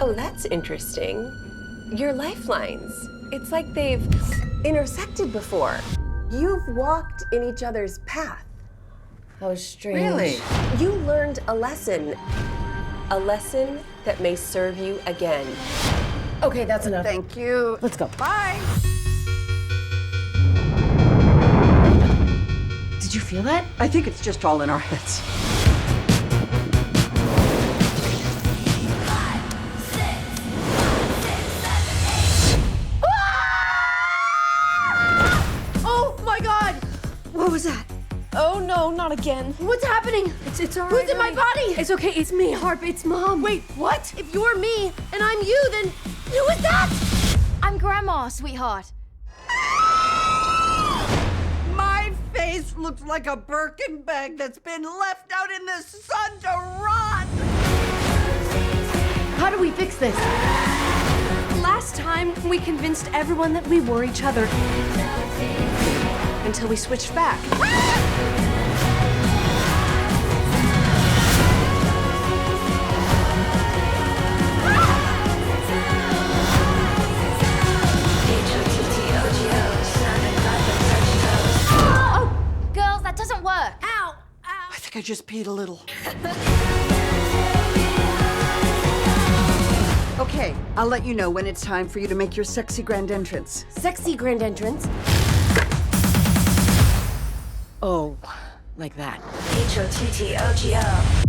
Oh, that's interesting. Your lifelines. It's like they've intersected before. You've walked in each other's path. How strange. Really? You learned a lesson that may serve you again. Okay, that's enough. Thank you. Let's go. Bye. Did you feel that? I think it's just all in our heads. Oh my God! What was that? Oh no, not again. What's happening? It's all right. Who's in my body? It's okay, it's me, Harp, it's Mom. Wait, what? If you're me and I'm you, then Who is that? I'm Grandma, sweetheart. My face looks like a Birkin bag that's been left out in the sun to rot. How do we fix this? last time we convinced everyone that we were each other. Until we switched back. Girls, that doesn't work. Ow! Ow! I think I just peed a little. Okay, I'll let you know when it's time for you to make your sexy grand entrance. Sexy grand entrance. Oh, like that. H-O-T-T-O-G-O